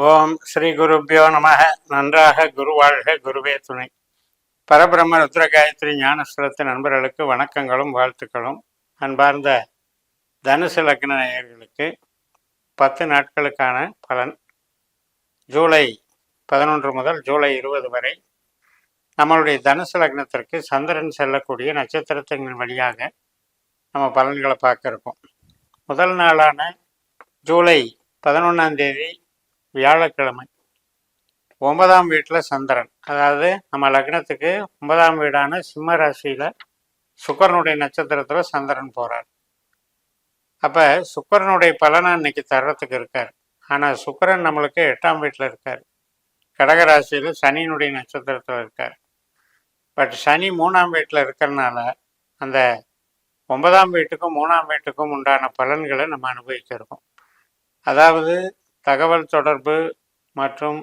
ஓம் ஸ்ரீ குருப்பியோ நமக. நன்றாக குருவாழ்க, குருவே துணை. பரபிரம்ம ருத்ர காயத்ரி ஞானஸ்வரத்து நண்பர்களுக்கு வணக்கங்களும் வாழ்த்துக்களும். அன்பார்ந்த தனுசு லக்ன நேயர்களுக்கு 10 நாட்களுக்கான பலன், ஜூலை 11 முதல் ஜூலை 20 வரை நம்மளுடைய தனுசு லக்னத்திற்கு சந்திரன் செல்லக்கூடிய நட்சத்திரத்தின் வழியாக நம்ம பலன்களை பார்க்க இருக்கோம். முதல் நாளான ஜூலை 11ஆம் தேதி வியாழக்கிழமை 9ஆம் வீட்டில் சந்திரன், அதாவது நம்ம லக்னத்துக்கு 9ஆம் வீடான சிம்ம ராசியில் சுக்கரனுடைய நட்சத்திரத்தில் சந்திரன் போகிறார். அப்போ சுக்கரனுடைய பலனை இன்னைக்கு தர்றதுக்கு இருக்கார். ஆனால் சுக்கரன் நம்மளுக்கு 8ஆம் வீட்டில் இருக்கார், கடகராசியில் சனியினுடைய நட்சத்திரத்தில் இருக்கார். பட் சனி 3ஆம் வீட்டில் இருக்கிறதுனால அந்த 9ஆம் வீட்டுக்கும் 3ஆம் வீட்டுக்கும் உண்டான பலன்களை நம்ம அனுபவிக்க இருக்கோம். அதாவது தகவல் தொடர்பு மற்றும்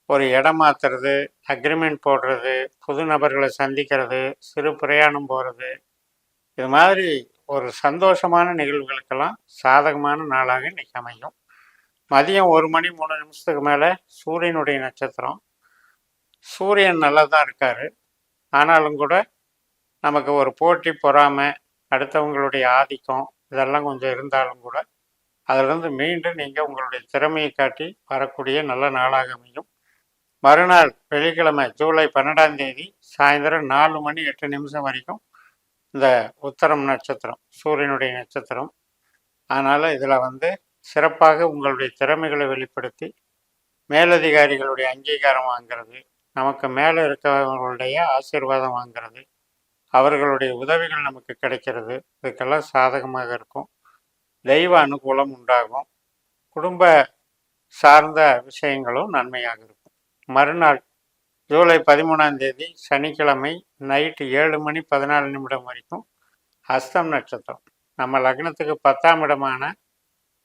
ஒரு இடம் மாற்றுறது, அக்ரிமெண்ட் போடுறது, புது நபர்களை சந்திக்கிறது, சிறு பிரயாணம் போகிறது, இது மாதிரி ஒரு சந்தோஷமான நிகழ்வுகளுக்கெல்லாம் சாதகமான நாளாக இன்னைக்கு அமையும். மதியம் 1 மணி 3 நிமிஷத்துக்கு மேலே சூரியனுடைய நட்சத்திரம். சூரியன் நல்லா தான் இருக்கார். ஆனாலும் கூட நமக்கு ஒரு போட்டி, பொறாமை, அடுத்தவங்களுடைய ஆதிக்கம் இதெல்லாம் கொஞ்சம் இருந்தாலும் கூட அதிலிருந்து மீண்டும் நீங்கள் உங்களுடைய திறமையை காட்டி வரக்கூடிய நல்ல நாளாக அமையும். மறுநாள் வெள்ளிக்கிழமை ஜூலை 12ஆம் தேதி சாயந்தரம் 4 மணி 8 நிமிஷம் வரைக்கும் இந்த உத்தரம் நட்சத்திரம், சூரியனுடைய நட்சத்திரம். அதனால் இதில் சிறப்பாக உங்களுடைய திறமைகளை வெளிப்படுத்தி மேலதிகாரிகளுடைய அங்கீகாரம் வாங்கிறது, நமக்கு மேலே இருக்கிறவங்களுடைய ஆசீர்வாதம் வாங்கிறது, அவர்களுடைய உதவிகள் நமக்கு கிடைக்கிறது, இதுக்கெல்லாம் சாதகமாக இருக்கும். தெய்வ அனுகூலம் உண்டாகும். குடும்ப சார்ந்த விஷயங்களும் நன்மையாக இருக்கும். மறுநாள் ஜூலை 13ஆம் தேதி சனிக்கிழமை நைட்டு 7 மணி 14 நிமிடம் வரைக்கும் அஸ்தம் நட்சத்திரம். நம்ம லக்னத்துக்கு 10ஆம் இடமான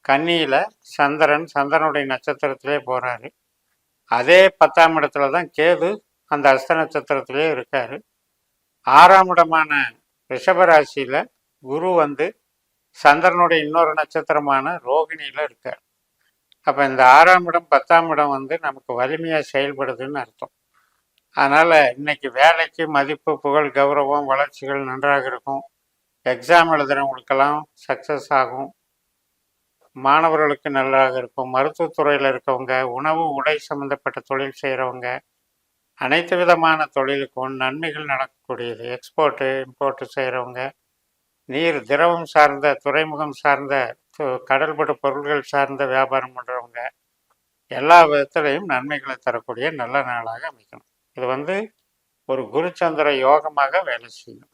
கன்னியில் சந்திரனுடைய நட்சத்திரத்திலே போகிறாரு. அதே 10ஆம் இடத்துல தான் கேது அந்த அஸ்த நட்சத்திரத்திலே இருக்கார். 6ஆம் இடமான ரிஷபராசியில் குரு சந்திரனுடைய இன்னொரு நட்சத்திரமான ரோகிணியில் இருக்கார். அப்போ இந்த 6ஆம் இடம் 10ஆம் இடம் நமக்கு வலிமையாக செயல்படுதுன்னு அர்த்தம். அதனால் இன்னைக்கு வேலைக்கு மதிப்பு, புகழ், கௌரவம், வளர்ச்சிகள் நன்றாக இருக்கும். எக்ஸாம் எழுதுகிறவங்களுக்கெல்லாம் சக்ஸஸ் ஆகும். மாணவர்களுக்கு நல்லாக இருக்கும். மருத்துவத்துறையில் இருக்கவங்க, உணவு உடை சம்மந்தப்பட்ட தொழில் செய்கிறவங்க, அனைத்து விதமான தொழிலுக்கும் நன்மைகள் நடக்கக்கூடியது. எக்ஸ்போர்ட்டு இம்போர்ட்டு செய்கிறவங்க, நீர் திரவம் சார்ந்த, துறைமுகம் சார்ந்த, கடல்படு பொருள்கள் சார்ந்த வியாபாரம் பண்ணுறவங்க, எல்லா விதத்திலையும் நன்மைகளை தரக்கூடிய நல்ல நாளாக அமைக்கணும். இது ஒரு குருச்சந்திர யோகமாக வேலை செய்யும்.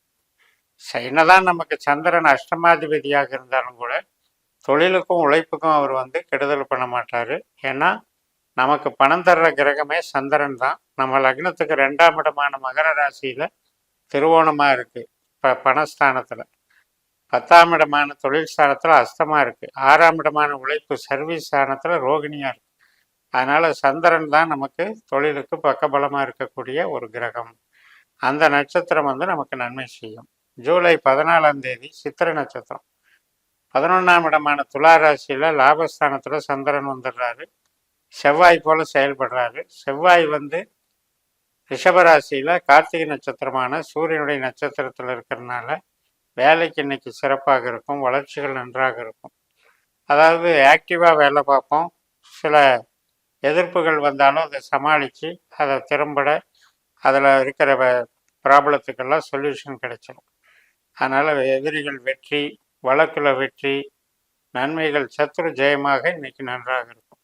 என்னதான் நமக்கு சந்திரன் அஷ்டமாதிபதியாக இருந்தாலும் கூட தொழிலுக்கும் உழைப்புக்கும் அவர் கெடுதல் பண்ண மாட்டார். ஏன்னா நமக்கு பணம் தர்ற கிரகமே சந்திரன் தான். நம்ம லக்னத்துக்கு 2ஆம் இடமான மகர ராசியில் திருவோணமாக இருக்குது, இப்போ பணஸ்தானத்தில். 10ஆம் இடமான தொழில் ஸ்தானத்தில் அஸ்தமாக இருக்குது. 6ஆம் இடமான உழைப்பு சர்வீஸ் ஸ்தானத்தில் ரோகிணியாக இருக்குது. அதனால் சந்திரன் தான் நமக்கு தொழிலுக்கு பக்கபலமாக இருக்கக்கூடிய ஒரு கிரகம். அந்த நட்சத்திரம் நமக்கு நன்மை செய்யும். ஜூலை 14ஆம் தேதி சித்திரை நட்சத்திரம். 11ஆம் இடமான துலா ராசியில் லாபஸ்தானத்தில் சந்திரன் வந்துடுறாரு. செவ்வாய் போல் செயல்படுறாரு. செவ்வாய் ரிஷபராசியில் கார்த்திகை நட்சத்திரமான சூரியனுடைய நட்சத்திரத்தில் இருக்கிறதுனால வேலைக்கு இன்னைக்கு சிறப்பாக இருக்கும். வளர்ச்சிகள் நன்றாக இருக்கும். அதாவது ஆக்டிவாக வேலை பார்ப்போம். சில எதிர்ப்புகள் வந்தாலும் அதை சமாளித்து அதை திறம்பட அதில் இருக்கிற ப்ராப்ளத்துக்கெல்லாம் சொல்யூஷன் கிடைச்சிடும். அதனால் எதிரிகள் வெற்றி, வழக்கில் வெற்றி, நன்மைகள் சத்துரு ஜெயமாக இன்னைக்கு நன்றாக இருக்கும்.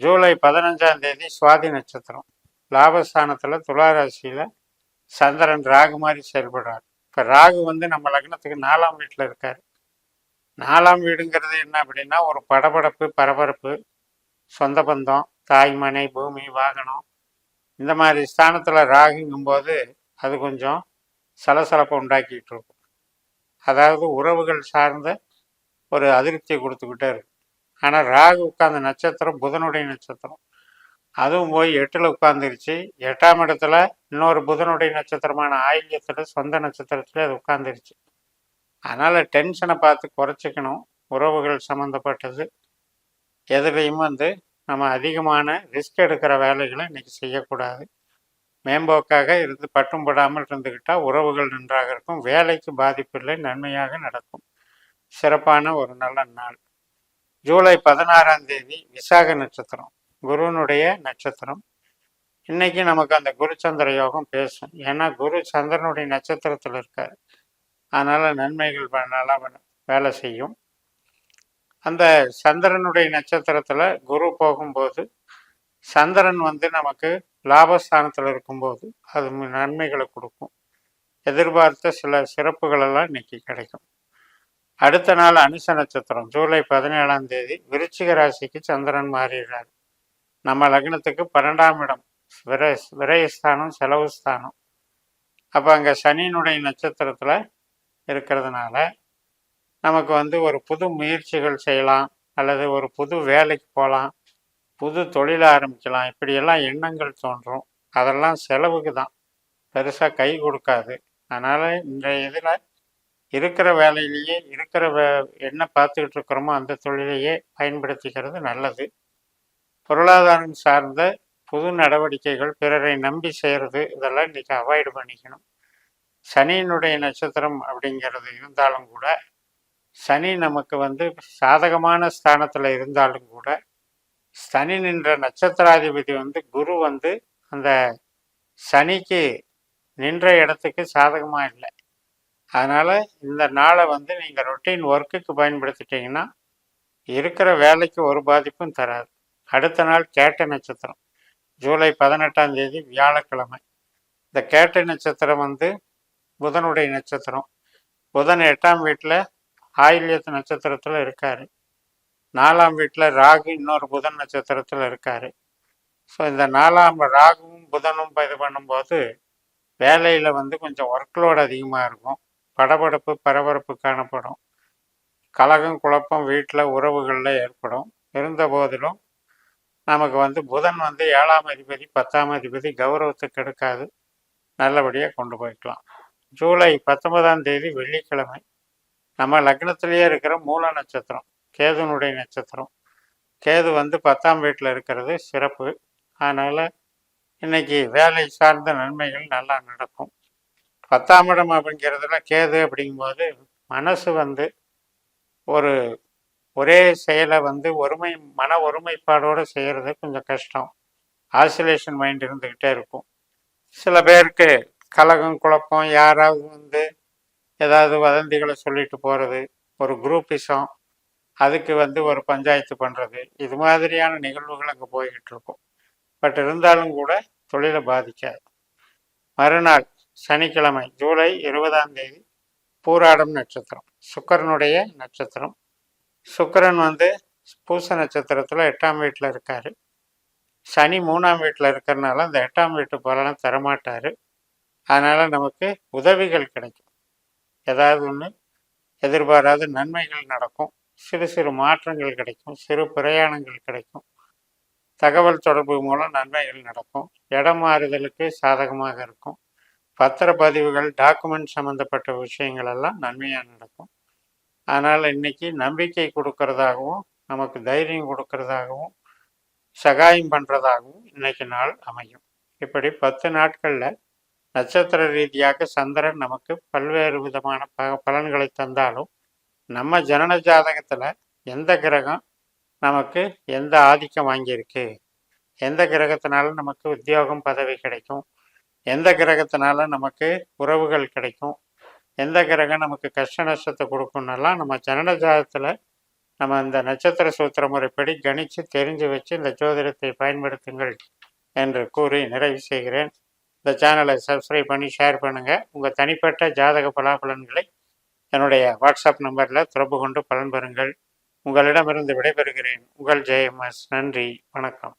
ஜூலை 15ஆம் தேதி சுவாதி நட்சத்திரம். லாபஸ்தானத்தில் துலா ராசியில் சந்திரன் ராகு மாதிரி செயல்படுறார். இப்போ ராகு நம்ம லக்னத்துக்கு 4ஆம் வீட்டில் இருக்கார். 4ஆம் வீடுங்கிறது என்ன அப்படின்னா ஒரு படபடப்பு, பரபரப்பு, சொந்த பந்தம், தாய், மனை, பூமி, வாகனம், இந்த மாதிரி ஸ்தானத்தில் ராகுங்கும்போது அது கொஞ்சம் சலசலப்பை உண்டாக்கிட்டு இருக்கும். அதாவது உறவுகள் சார்ந்த ஒரு அதிருப்தியை கொடுத்துக்கிட்டே இருக்கும். ஆனால் ராகு உட்கார்ந்த நட்சத்திரம் புதனுடைய நட்சத்திரம். அதுவும் போய் 8ல் உட்கார்ந்துருச்சு. 8ஆம் இடத்துல இன்னொரு புதனுடைய நட்சத்திரமான ஆயில்யத்தில் சொந்த நட்சத்திரத்துல அது உட்கார்ந்துருச்சு. அதனால் டென்ஷனை பார்த்து குறைச்சிக்கணும். உறவுகள் சம்மந்தப்பட்டது எதுலேயும் நம்ம அதிகமான ரிஸ்க் எடுக்கிற வேலைகளை இன்னைக்கு செய்யக்கூடாது. மேம்போக்காக இருந்து பட்டும் படாமல் இருந்துக்கிட்டால் உறவுகள் நன்றாக இருக்கும், வேலைக்கு பாதிப்பில்லை, நன்மையாக நடக்கும். சிறப்பான ஒரு நல்ல நாள். ஜூலை 16ஆம் தேதி விசாக நட்சத்திரம், குருனுடைய நட்சத்திரம். இன்னைக்கு நமக்கு அந்த குரு சந்திர யோகம் பேசும். ஏன்னா குரு சந்திரனுடைய நட்சத்திரத்தில் இருக்கார். அதனால நன்மைகள் நல்லா வேலை செய்யும். அந்த சந்திரனுடைய நட்சத்திரத்துல குரு போகும்போது, சந்திரன் நமக்கு லாபஸ்தானத்தில் இருக்கும்போது அது நன்மைகளை கொடுக்கும். எதிர்பார்த்த சில சிறப்புகள் எல்லாம் இன்னைக்கு கிடைக்கும். அடுத்த நாள் அனுச நட்சத்திரம், ஜூலை 17ஆம் தேதி விருச்சிக ராசிக்கு சந்திரன் மாறுகிறார். நம்ம லக்னத்துக்கு 12ஆம் இடம் விரயஸ்தானம், செலவு ஸ்தானம். அப்போ அங்கே சனியினுடைய நட்சத்திரத்துல இருக்கிறதுனால நமக்கு ஒரு புது முயற்சிகள் செய்யலாம், அல்லது ஒரு புது வேலைக்கு போகலாம், புது தொழில் ஆரம்பிக்கலாம், இப்படியெல்லாம் எண்ணங்கள் தோன்றும். அதெல்லாம் செலவுக்கு தான், பெருசாக கை கொடுக்காது. அதனால் இந்த இதில் இருக்கிற வேலையிலேயே என்ன பார்த்துக்கிட்டு இருக்கிறோமோ அந்த தொழிலையே பயன்படுத்திக்கிறது நல்லது. பொருளாதாரம் சார்ந்த புது நடவடிக்கைகள், பிறரை நம்பி செய்கிறது, இதெல்லாம் இன்றைக்கி அவாய்டு பண்ணிக்கணும். சனியினுடைய நட்சத்திரம் அப்படிங்கிறது இருந்தாலும் கூட, சனி நமக்கு சாதகமான ஸ்தானத்தில் இருந்தாலும் கூட, சனி நின்ற நட்சத்திராதிபதி குரு அந்த சனிக்கு நின்ற இடத்துக்கு சாதகமாக இல்லை. அதனால் இந்த நாளை நீங்கள் ரொட்டீன் ஒர்க்குக்கு பயன்படுத்திட்டீங்கன்னா இருக்கிற வேலைக்கு ஒரு பாதிப்பும் தராது. அடுத்த நாள் கேட்ட நட்சத்திரம், ஜூலை 18ஆம் தேதி வியாழக்கிழமை. இந்த கேட்ட நட்சத்திரம் புதனுடைய நட்சத்திரம். புதன் 8ஆம் வீட்டில் ஆயில்யத்து நட்சத்திரத்தில் இருக்கார். 4ஆம் வீட்டில் ராகு இன்னொரு புதன் நட்சத்திரத்தில் இருக்கார். ஸோ இந்த 4ஆம் ராகுவும் புதனும் இது பண்ணும்போது வேலையில் கொஞ்சம் ஒர்க்லோடு அதிகமாக இருக்கும். படபடப்பு பரபரப்பு காணப்படும். கலகம் குழப்பம் வீட்டில் உறவுகளில் ஏற்படும். இருந்த போதிலும் நமக்கு புதன் 7ஆம் அதிபதி 10ஆம் அதிபதி, கௌரவத்துக்கு எடுக்காது, நல்லபடியாக கொண்டு போய்க்கலாம். ஜூலை 19ஆம் தேதி வெள்ளிக்கிழமை. நம்ம லக்னத்திலேயே இருக்கிற மூல நட்சத்திரம், கேதுனுடைய நட்சத்திரம். கேது 10ஆம் வீட்டில் இருக்கிறது சிறப்பு. அதனால் இன்னைக்கு வேலை சார்ந்த நன்மைகள் நல்லா நடக்கும். 10ஆம் இடம் அப்படிங்கிறதுல கேது அப்படிங்கும்போது மனசு ஒரு ஒரே செயலை மன ஒருமைப்பாடோடு செய்கிறது கொஞ்சம் கஷ்டம். ஆசிலேஷன் மைண்ட் இருந்துக்கிட்டே இருக்கும். சில பேருக்கு கலகம் குழப்பம், யாராவது ஏதாவது வதந்திகளை சொல்லிட்டு போகிறது, ஒரு குரூப்பிசம், அதுக்கு ஒரு பஞ்சாயத்து பண்ணுறது, இது மாதிரியான நிகழ்வுகள் அங்கே போய்கிட்டு இருக்கும். பட் இருந்தாலும் கூட தொழிலை பாதிக்காது. மறுநாள் சனிக்கிழமை, ஜூலை 20ஆம் தேதி பூராடம் நட்சத்திரம், சுக்கிரனுடைய நட்சத்திரம். சுக்கிரன் பூச நட்சத்திரத்தில் 8ஆம் வீட்டில் இருக்கார். சனி 3ஆம் வீட்டில் இருக்கிறனால அந்த 8ஆம் வீட்டு பலனை தரமாட்டார். அதனால் நமக்கு உதவிகள் கிடைக்கும். ஏதாவது ஒன்று எதிர்பாராத நன்மைகள் நடக்கும். சிறு சிறு மாற்றங்கள் கிடைக்கும். சிறு பிரயாணங்கள் கிடைக்கும். தகவல் தொடர்பு மூலம் நன்மைகள் நடக்கும். இடம் மாறுதலுக்கு சாதகமாக இருக்கும். பத்திரப்பதிவுகள், டாக்குமெண்ட் சம்மந்தப்பட்ட விஷயங்கள் எல்லாம் நன்மையாக நடக்கும். அதனால் இன்னைக்கு நம்பிக்கை கொடுக்கறதாகவும், நமக்கு தைரியம் கொடுக்கறதாகவும், சகாயம் பண்ணுறதாகவும் இன்னைக்கு நாள் அமையும். இப்படி 10 நாட்களில் நட்சத்திர ரீதியாக சந்திரன் நமக்கு பல்வேறு விதமான பலன்களை தந்தாலும், நம்ம ஜனன ஜாதகத்தில் எந்த கிரகம் நமக்கு எந்த ஆதிக்கம் வாங்கியிருக்கு, எந்த கிரகத்தினால நமக்கு உத்தியோகம் பதவி கிடைக்கும், எந்த கிரகத்தினால நமக்கு உறவுகள் கிடைக்கும், எந்த கிரகம் நமக்கு கஷ்ட நஷ்டத்தை கொடுக்கும்னெல்லாம் நம்ம ஜனன ஜாதகத்தில் நம்ம இந்த நட்சத்திர சூத்திர முறைப்படி கணித்து தெரிஞ்சு வச்சு இந்த ஜோதிடத்தை பயன்படுத்துங்கள் என்று கூறி நிறைவு செய்கிறேன். இந்த சேனலை சப்ஸ்கிரைப் பண்ணி ஷேர் பண்ணுங்கள். உங்கள் தனிப்பட்ட ஜாதக பலாபலன்களை என்னுடைய வாட்ஸ்அப் நம்பரில் தொடர்பு கொண்டு பலன் பெறுங்கள். உங்களிடமிருந்து விடைபெறுகிறேன். உங்கள் ஜெயமஸ். நன்றி, வணக்கம்.